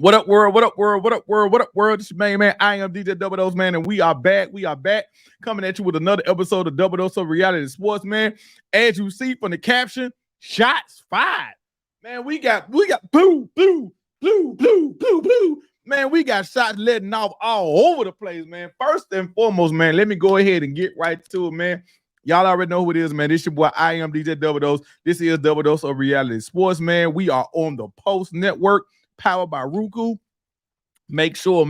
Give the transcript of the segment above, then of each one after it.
What up, world? What up, world? What up, world? What up, world? This is your man. I am DJ Double Dose, man, and we are back. We are back coming at you with another episode of Double Dose of Reality Sports, man. As you see from the caption, shots fired. Man, we got blue. Man, we got shots letting off all over the place, man. First and foremost, man, let me go ahead and get right to it, man. Y'all already know who it is, man. This your boy, I am DJ Double Dose. This is Double Dose of Reality Sports, man. We are on the Post Network, powered by Roku. Make sure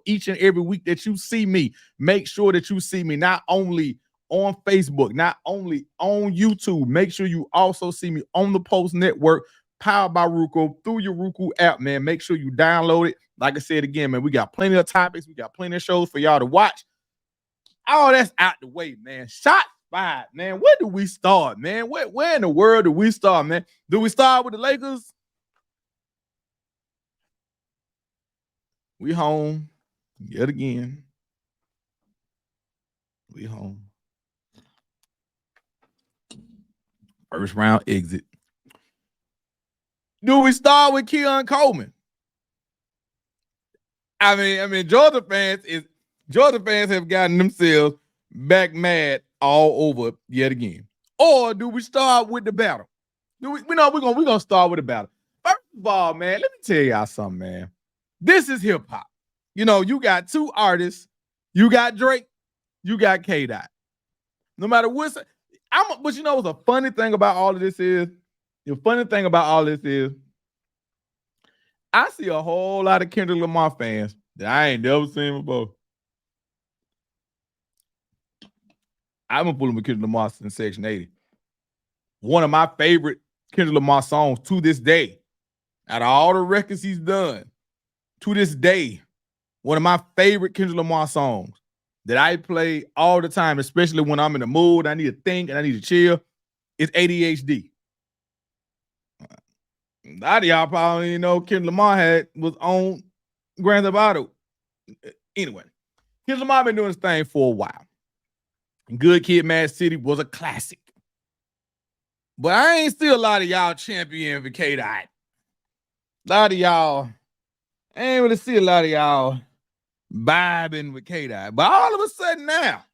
each and every week that you see me, make sure that you see me not only on Facebook, not only on YouTube. Make sure you also see me on the Post Network, powered by Roku, through your Roku app, man. Make sure you download it. Like I said again, man, we got plenty of topics. We got plenty of shows for y'all to watch. All that's out the way, man. Shot fired, man. Where do we start, man? Where in the world do we start, man? Do we start with the Lakers? We home yet again. We home. First round exit. Do we start with Keon Coleman? I mean, Georgia fans have gotten themselves back mad all over yet again. Or do we start with the battle? We're gonna start with the battle. First of all, man, let me tell y'all something, man. This is hip hop. You know, you got two artists. You got Drake. You got K-Dot. No matter what, but you know what's the funny thing about all of this is? The funny thing about all this is, I see a whole lot of Kendrick Lamar fans that I ain't never seen before. I've been fooling with Kendrick Lamar since Section 80. One of my favorite Kendrick Lamar songs to this day, out of all the records he's done, to this day, one of my favorite Kendrick Lamar songs that I play all the time, especially when I'm in the mood, I need to think, and I need to chill, is ADHD. A lot of y'all probably know Kendrick Lamar was on Grand Theft Auto. Anyway, Kendrick Lamar been doing this thing for a while. Good Kid, Mad City was a classic. But I ain't still a lot of y'all champion for K-Dot. A lot of y'all, I ain't really see a lot of y'all vibing with K-Dot. But all of a sudden now,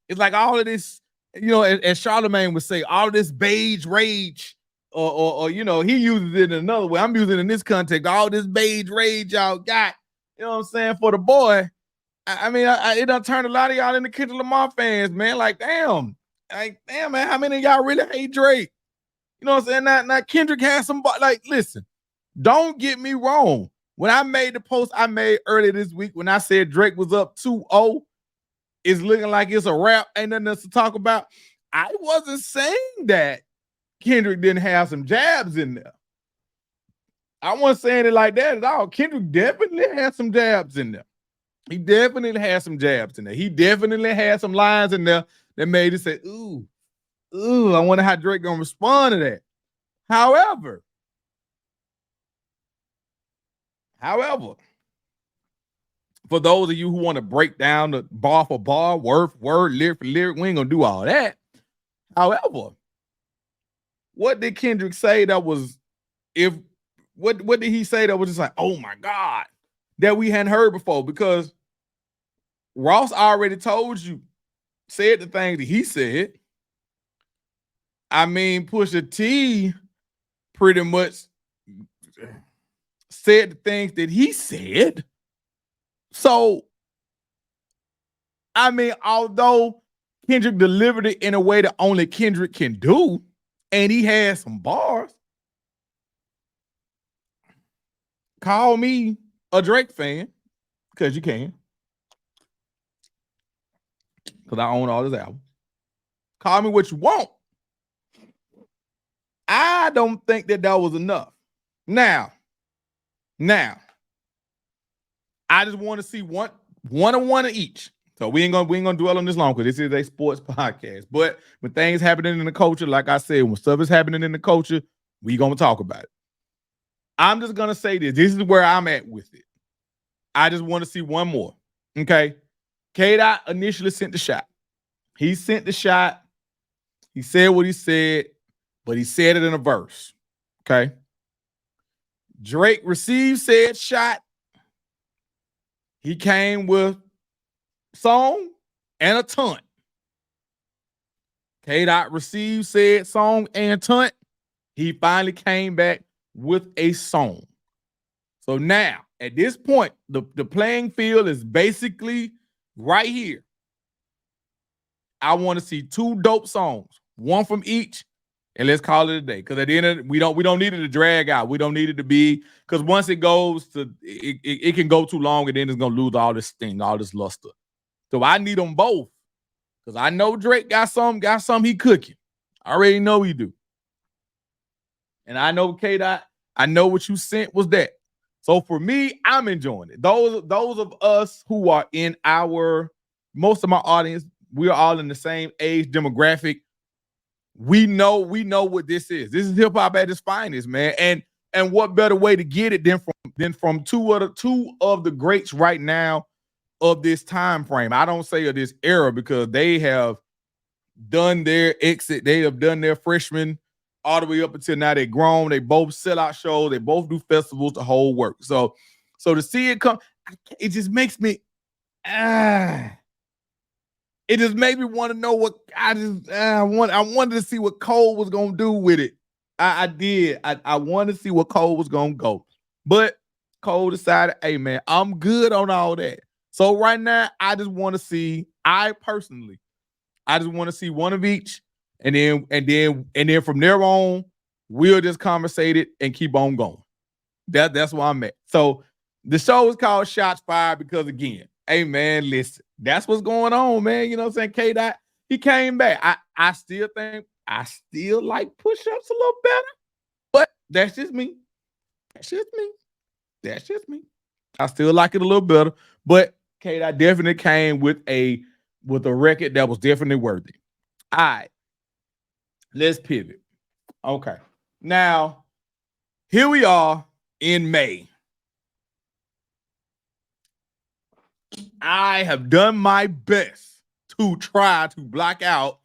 it's like all of this, you know, as Charlemagne would say, all of this beige rage, or you know, he uses it in another way. I'm using it in this context. All this beige rage y'all got, you know what I'm saying, for the boy. I mean, it done turned a lot of y'all into Kendrick Lamar fans, man. Like, damn, man, how many of y'all really hate Drake? You know what I'm saying? Now Kendrick has some, like, listen, don't get me wrong. When I made the post I made earlier this week, when I said Drake was up 2-0, it's looking like it's a wrap, ain't nothing else to talk about. I wasn't saying that Kendrick didn't have some jabs in there. I wasn't saying it like that at all. Kendrick definitely had some jabs in there. He definitely had some jabs in there. He definitely had some lines in there that made it say, ooh, I wonder how Drake gonna respond to that. However, for those of you who want to break down the bar for bar, word for word, lyric for lyric, we ain't gonna do all that. However, what did Kendrick say that was, what did he say that was just like, oh my God, that we hadn't heard before? Because Ross already told you, said the things that he said. I mean, Pusha T pretty much said the things that he said. So, I mean, although Kendrick delivered it in a way that only Kendrick can do, and he had some bars, call me a Drake fan, because you can. Because I own all his albums. Call me what you want. I don't think that was enough. Now, I just want to see one of each. So we ain't gonna dwell on this long because this is a sports podcast. But when things happening in the culture, like I said, when stuff is happening in the culture, we gonna talk about it. I'm just gonna say this. This is where I'm at with it. I just want to see one more. Okay. K-Dot initially sent the shot. He sent the shot. He said what he said, but he said it in a verse. Okay. Drake received said shot. He came with song and a tunt. K-Dot received said song and tunt. He finally came back with a song. So now, at this point, the playing field is basically right here. I want to see 2 dope songs, one from each, and let's call it a day. Because at the end of it, we don't need it to drag out. We don't need it to be, because once it goes to it can go too long, and then it's gonna lose all this sting, all this luster. So I need them both. Because I know Drake got some he cooking. I already know he do. And I know K-Dot, I know what you sent was that. So for me, I'm enjoying it. Those of us who are in most of my audience, we're all in the same age demographic. We know what this is. This is hip hop at its finest, man. And what better way to get it than from two of the greats right now of this time frame. I don't say of this era, because they have done their exit. They have done their freshman all the way up until now. They're grown. They both sell out shows. They both do festivals, the whole work. So to see it come, it just makes me it just made me want to know what I wanted to see what Cole was gonna do with it. I did. I wanted to see what Cole was gonna go, but Cole decided, hey man, I'm good on all that. So right now, I just want to see. I just want to see one of each, and then from there on, we'll just conversate it and keep on going. That's where I'm at. So the show is called Shots Fired because, again, hey man, listen, that's what's going on, man. You know what I'm saying? K-Dot, he came back. I still think I still like push-ups a little better, but that's just me. That's just me. I still like it a little better, but K-Dot definitely came with a record that was definitely worthy. All right, let's pivot. Okay, now here we are in May. I have done my best to try to block out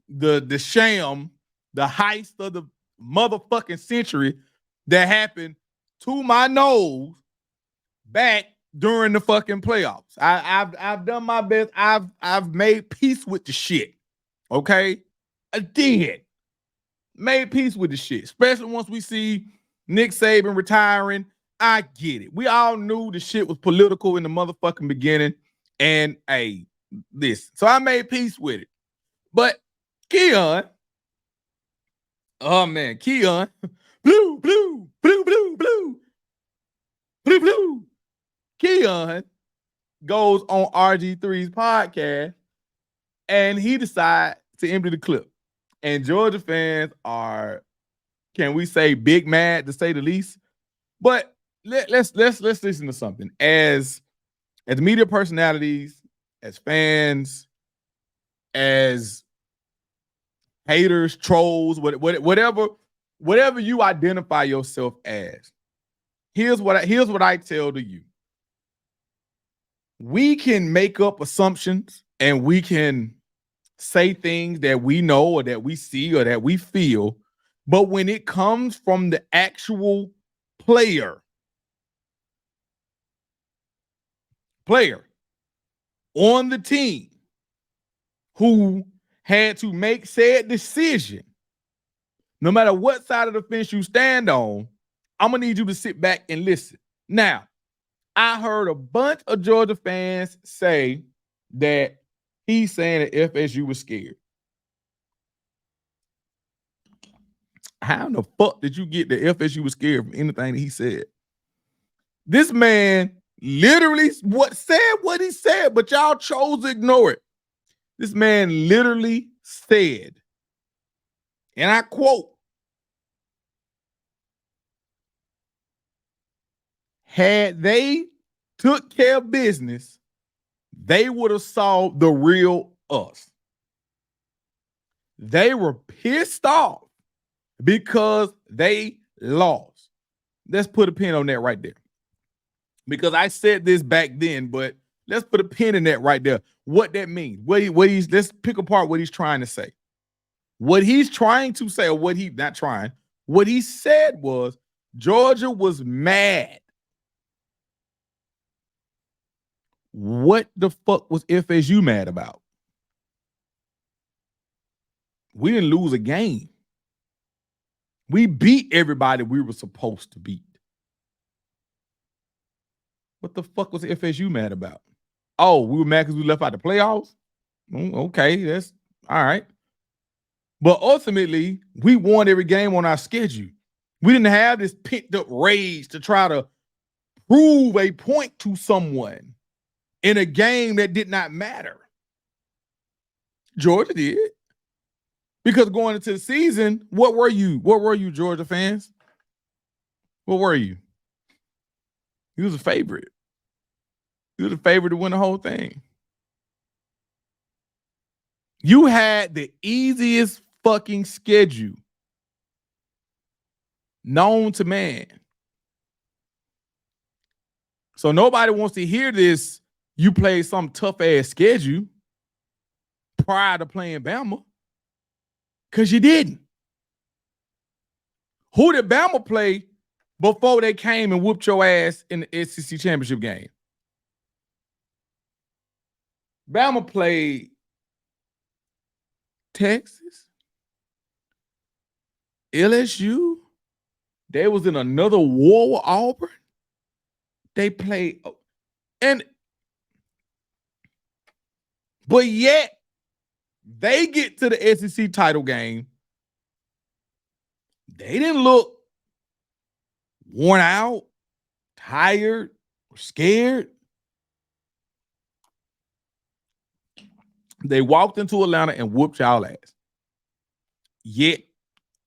the sham, the heist of the motherfucking century that happened to my nose back during the fucking playoffs. I've done my best. I've made peace with the shit. Okay, I did. Made peace with the shit, especially once we see Nick Saban retiring. I get it. We all knew the shit was political in the motherfucking beginning. And hey, listen. So I made peace with it. But Keon, oh man, Keon, blue. Keon goes on RG3's podcast and he decides to empty the clip. And Georgia fans are, can we say, big mad to say the least? But let's listen to something. As media personalities, as fans, as haters, trolls, whatever you identify yourself as, here's what I tell to you. We can make up assumptions and we can say things that we know or that we see or that we feel, but when it comes from the actual player on the team who had to make said decision, no matter what side of the fence you stand on, I'm gonna need you to sit back and listen. Now, I heard a bunch of Georgia fans say that he's saying that FSU was scared. How in the fuck did you get that FSU was scared from anything that he said? This man literally said what he said, but y'all chose to ignore it. This man literally said, and I quote, had they took care of business, they would have saw the real us. They were pissed off because they lost. Let's put a pin on that right there. Because I said this back then, but let's put a pin in that right there. What that means. Let's pick apart what he's trying to say. What he's trying to say, or what he said was, Georgia was mad. What the fuck was FSU mad about? We didn't lose a game. We beat everybody we were supposed to beat. What the fuck was FSU mad about? Oh, we were mad because we left out the playoffs? Okay, that's all right. But ultimately, we won every game on our schedule. We didn't have this pent up rage to try to prove a point to someone in a game that did not matter. Georgia did. Because going into the season, what were you? What were you, Georgia fans? What were you? You was a favorite. You was a favorite to win the whole thing. You had the easiest fucking schedule known to man. So nobody wants to hear this. You played some tough ass schedule prior to playing Bama. Because you didn't. Who did Bama play before they came and whooped your ass in the SEC championship game? Bama played Texas, LSU. They was in another war with Auburn. They played, but yet they get to the SEC title game. They didn't look worn out, tired, or scared. They walked into Atlanta and whooped y'all ass. Yet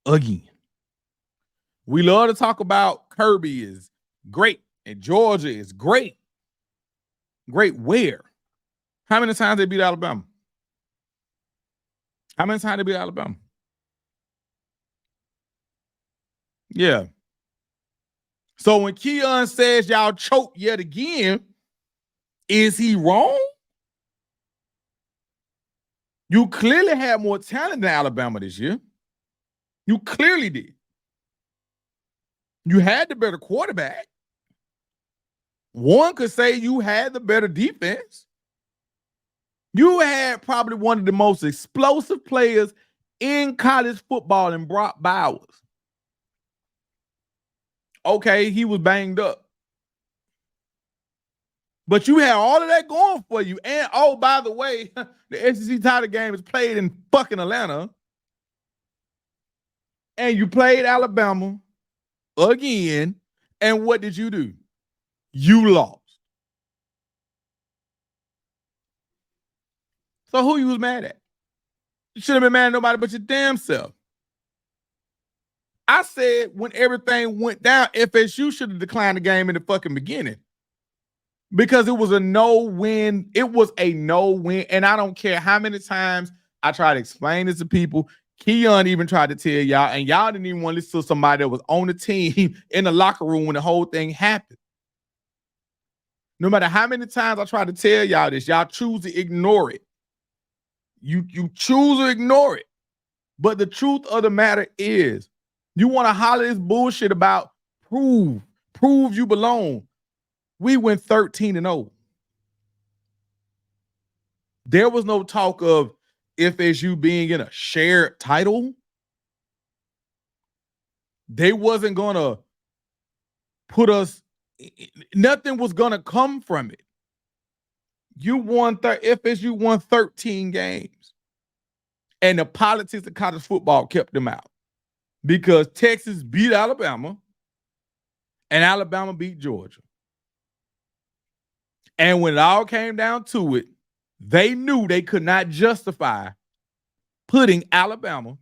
again. We love to talk about Kirby is great and Georgia is great. Great where? How many times they beat Alabama? How many times they beat Alabama? Yeah. So when Keon says y'all choke yet again, is he wrong? You clearly had more talent than Alabama this year. You clearly did. You had the better quarterback. One could say you had the better defense. You had probably one of the most explosive players in college football in Brock Bowers. Okay, he was banged up. But you had all of that going for you. And, oh, by the way, the SEC title game is played in fucking Atlanta. And you played Alabama again. And what did you do? You lost. So who you was mad at? You should have been mad at nobody but your damn self. I said when everything went down, FSU should have declined the game in the fucking beginning. Because it was a no-win. It was a no-win. And I don't care how many times I try to explain this to people. Keon even tried to tell y'all, and y'all didn't even want to listen to somebody that was on the team in the locker room when the whole thing happened. No matter how many times I try to tell y'all this, y'all choose to ignore it. You choose to ignore it. But the truth of the matter is, you want to holler this bullshit about prove you belong. We went 13-0. There was no talk of FSU being in a shared title. They wasn't going to put us, nothing was going to come from it. FSU won 13 games. And the politics of college football kept them out. Because Texas beat Alabama and Alabama beat Georgia. And when it all came down to it, they knew they could not justify putting Alabama,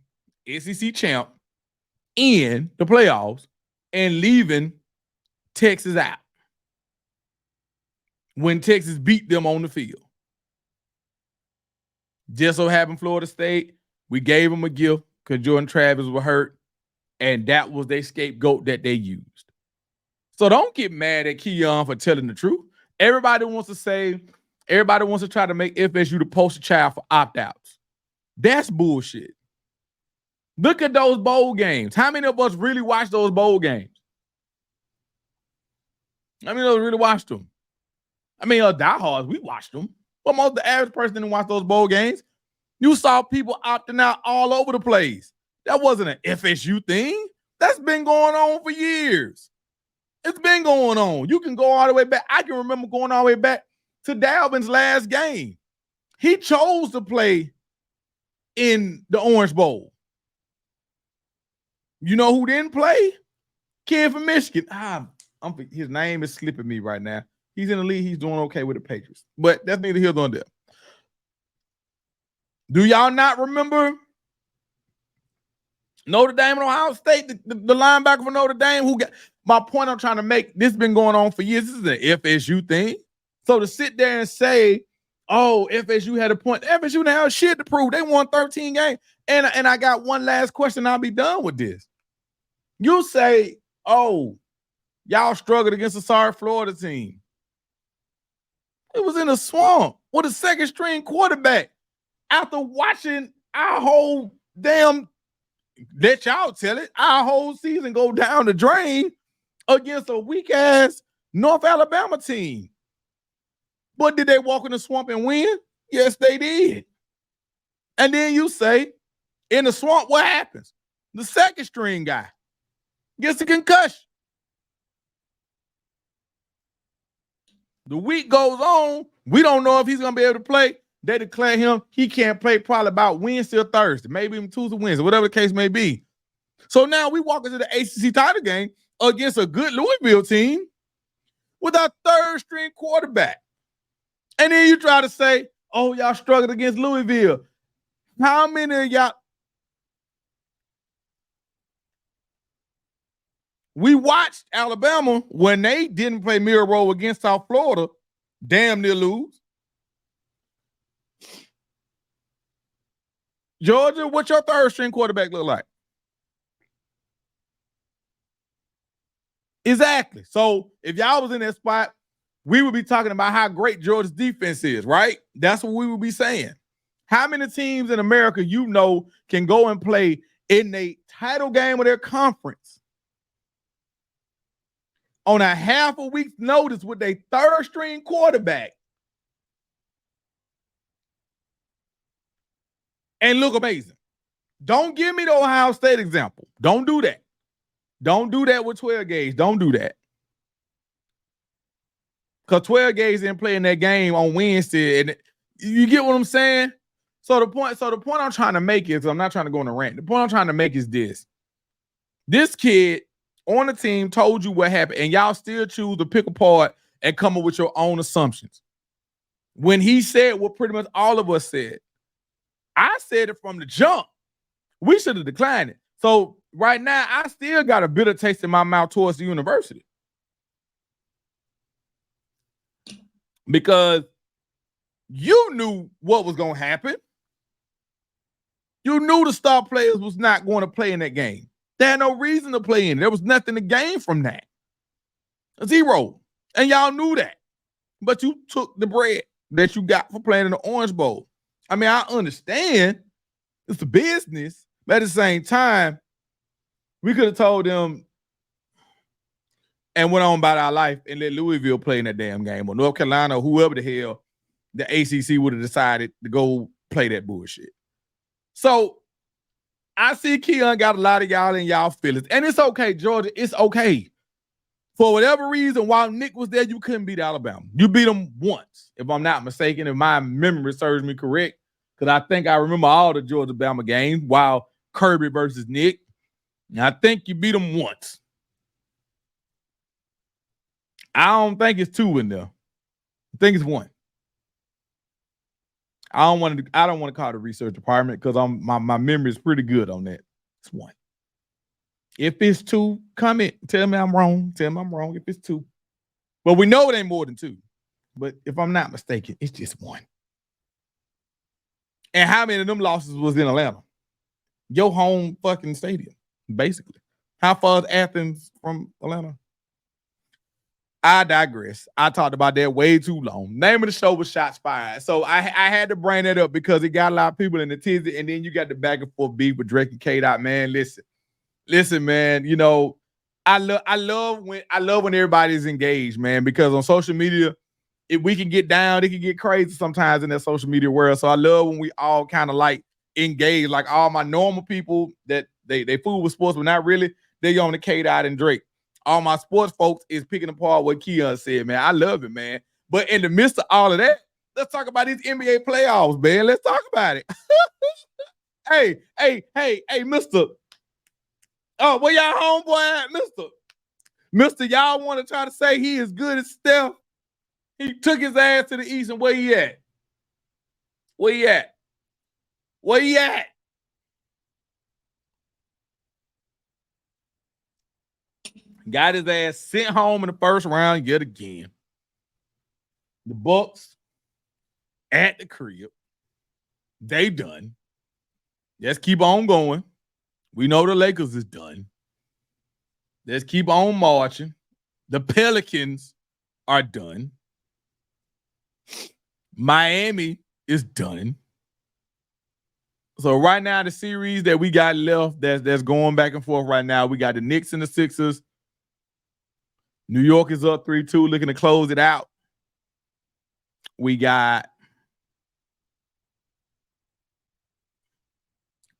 SEC champ, in the playoffs and leaving Texas out when Texas beat them on the field. Just so happened Florida State, we gave them a gift because Jordan Travis was hurt, and that was their scapegoat that they used. So don't get mad at Keon for telling the truth. Everybody wants to try to make FSU the poster child for opt-outs. That's bullshit. Look at those bowl games. How many of us really watched those bowl games? I mean, really watched them. I mean, diehards, we watched them. But most of the average person didn't watch those bowl games. You saw people opting out all over the place. That wasn't an FSU thing. That's been going on for years. It's been going on. You can go all the way back. I can remember going all the way back to Dalvin's last game. He chose to play in the Orange Bowl. You know who didn't play? Kid from Michigan. His name is slipping me right now. He's in the league. He's doing okay with the Patriots. But that's neither here nor there. Do y'all not remember Notre Dame and Ohio State, the linebacker for Notre Dame who got my point I'm trying to make? This has been going on for years. This is an FSU thing. So to sit there and say, oh, FSU had a point. FSU didn't have shit to prove. They won 13 games. And I got one last question. I'll be done with this. You say, oh, y'all struggled against a sorry Florida team. It was in a swamp with a second string quarterback. After watching our whole damn, let y'all tell it, our whole season go down the drain against a weak-ass North Alabama team. But did they walk in the swamp and win? Yes, they did. And then you say, in the swamp, what happens? The second string guy gets a concussion. The week goes on. We don't know if he's going to be able to play. They declare him he can't play probably about Wednesday or Thursday, maybe even Tuesday, Wednesday, whatever the case may be. So now we walk into the ACC title game against a good Louisville team with our third string quarterback. And then you try to say, oh, y'all struggled against Louisville. How many of y'all? We watched Alabama when they didn't play mirror role against South Florida, damn near lose. Georgia, what's your third string quarterback look like? Exactly. So if y'all was in that spot, we would be talking about how great Georgia's defense is, right? That's what we would be saying. How many teams in America you know can go and play in a title game of their conference on a half a week's notice with a third string quarterback and look amazing? Don't give me the Ohio State example. Don't do that. Don't do that with 12 gauge. Don't do that. Because 12 gauge didn't play in that game on Wednesday. And you get what I'm saying? So the point I'm trying to make is, I'm not trying to go on a rant. The point I'm trying to make is this. This kid on the team told you what happened, and y'all still choose to pick apart and come up with your own assumptions. When he said what pretty much all of us said, I said it from the jump. We should have declined it. So right now, I still got a bitter taste in my mouth towards the university. Because you knew what was going to happen. You knew the star players was not going to play in that game. They had no reason to play in it. There was nothing to gain from that. Zero. And y'all knew that. But you took the bread that you got for playing in the Orange Bowl. I mean, I understand it's a business, but at the same time, we could have told them and went on about our life and let Louisville play in that damn game, or North Carolina, or whoever the hell the ACC would have decided to go play that bullshit. So I see Keon got a lot of y'all in y'all feelings, and it's okay, Georgia. It's okay. For whatever reason, while Nick was there, you couldn't beat Alabama. You beat them once, if I'm not mistaken, if my memory serves me correct, because I think I remember all the Georgia-Bama games while Kirby versus Nick. And I think you beat them once. I don't think it's two in there. I think it's one. I don't want to call the research department because my memory is pretty good on that. It's one. If it's two, comment. Tell me I'm wrong. Tell me I'm wrong if it's two. But we know it ain't more than two. But if I'm not mistaken, it's just one. And how many of them losses was in Atlanta? Your home fucking stadium, basically. How far is Athens from Atlanta? I digress. I talked about that way too long. Name of the show was Shots Fired. So I had to bring that up because it got a lot of people in the tizzy, and then you got the back and forth beef with Drake and K-Dot. Man, listen, man, you know, I love when everybody's engaged, man, because on social media, if we can get down, it can get crazy sometimes in that social media world. So I love when we all kind of like engage, like all my normal people that they fool with sports, but not really. They on the K-Dot and Drake. All my sports folks is picking apart what Keon said, man. I love it, man. But in the midst of all of that, let's talk about these NBA playoffs, man. Let's talk about it. Hey, Mister. Oh, where y'all homeboy at, Mister? Mister, y'all want to try to say he is good as Steph? He took his ass to the East, and where he at? Where he at? Where he at? Got his ass sent home in the first round yet again. The Bucks at the crib. They done. Let's keep on going. We know the Lakers is done. Let's keep on marching. The Pelicans are done. Miami is done. So right now, the series that we got left that's going back and forth right now, we got the Knicks and the Sixers. New York is up 3-2, looking to close it out. We got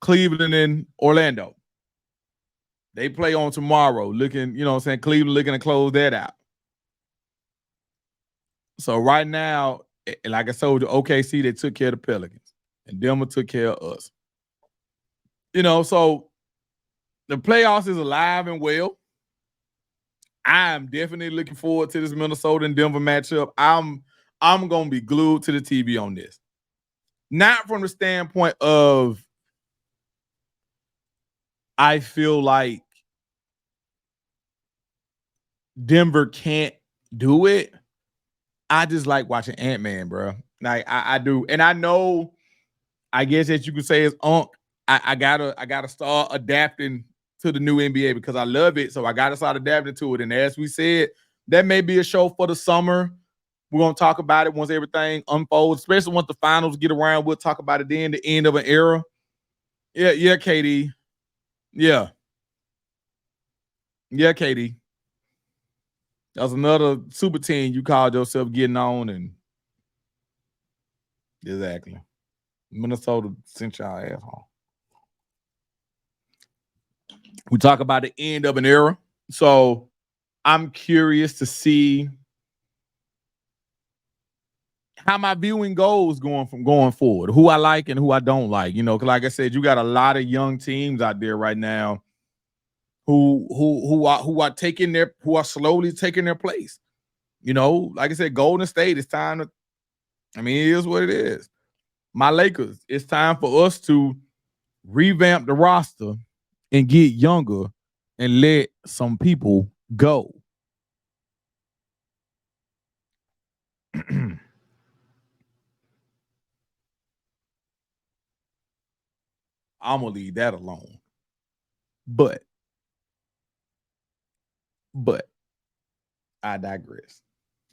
Cleveland and Orlando. They play on tomorrow, looking, you know what I'm saying? Cleveland looking to close that out. So right now, like I told you, OKC, they took care of the Pelicans. And Denver took care of us. You know, so the playoffs is alive and well. I'm definitely looking forward to this Minnesota and Denver matchup. I'm going to be glued to the TV on this. Not from the standpoint of I feel like Denver can't do it. I just like watching Ant-Man, bro. Like I do. And I know, I guess that you could say it's I gotta start adapting to the new NBA because I love it. So I gotta start adapting to it. And as we said, that may be a show for the summer. We're gonna talk about it once everything unfolds, especially once the finals get around. We'll talk about it then, the end of an era. Yeah, KD. Yeah, KD. That was another super team you called yourself getting on, and exactly. Minnesota sent y'all ass home. We talk about the end of an era. So I'm curious to see how my viewing goes going forward, who I like and who I don't like. You know, because like I said, you got a lot of young teams out there right now who are slowly taking their place. You know, like I said, Golden State, it's time to, I mean, it is what it is. My Lakers, it's time for us to revamp the roster and get younger and let some people go. I'm gonna leave that alone. But I digress.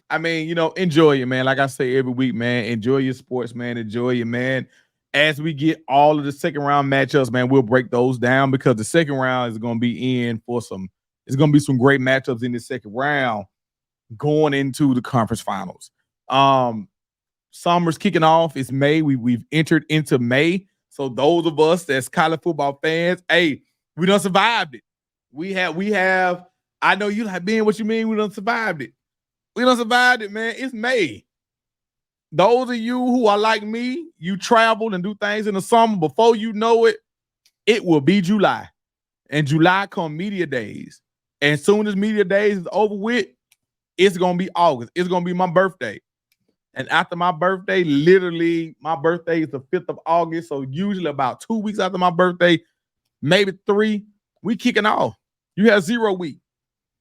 I mean, you know, enjoy it, man. Like I say every week, man, enjoy your sports, man. Enjoy it, man. As we get all of the second round matchups, man, we'll break those down because the second round is going to be in for it's going to be some great matchups in the second round going into the conference finals. Summer's kicking off. It's May. We've entered into May. So those of us that's college football fans, hey, we done survived it. We have, I know you like being what you mean, we done survived it. We done survived it, man. It's May. Those of you who are like me, you travel and do things in the summer. Before you know it, it will be July. And July come media days. And as soon as media days is over with, it's going to be August. It's going to be my birthday. And after my birthday, literally, my birthday is the 5th of August. So usually about 2 weeks after my birthday, maybe 3, we kicking off. You have 0 week.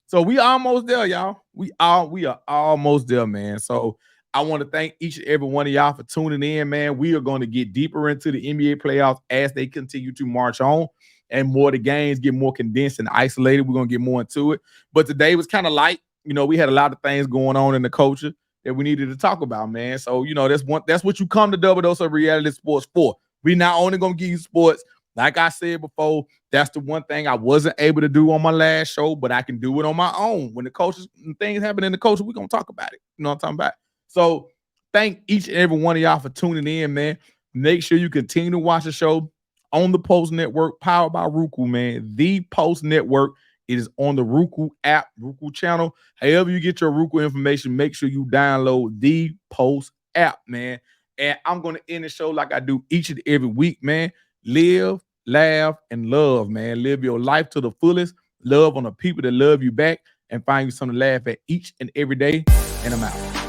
So we almost there, y'all. We are almost there, man. So I want to thank each and every one of y'all for tuning in, man. We are going to get deeper into the NBA playoffs as they continue to march on and more the games get more condensed and isolated. We're going to get more into it. But today was kind of light. You know, we had a lot of things going on in the culture that we needed to talk about, man. So, you know, that's what you come to Double Dose of Reality Sports for. We're not only going to give you sports, Like I said before, that's the one thing I wasn't able to do on my last show, but I can do it on my own. When the coaches, things happen in the coaches, we're going to talk about it. You know what I'm talking about? So thank each and every one of y'all for tuning in, man. Make sure you continue to watch the show on the Post Network, powered by Roku, man. The Post Network. It is on the Roku app, Roku channel. However you get your Roku information, make sure you download the Post app, man. And I'm going to end the show like I do each and every week, man. Live, laugh, and love, man. Live your life to the fullest. Love on the people that love you back, and find you something to laugh at each and every day. And I'm out.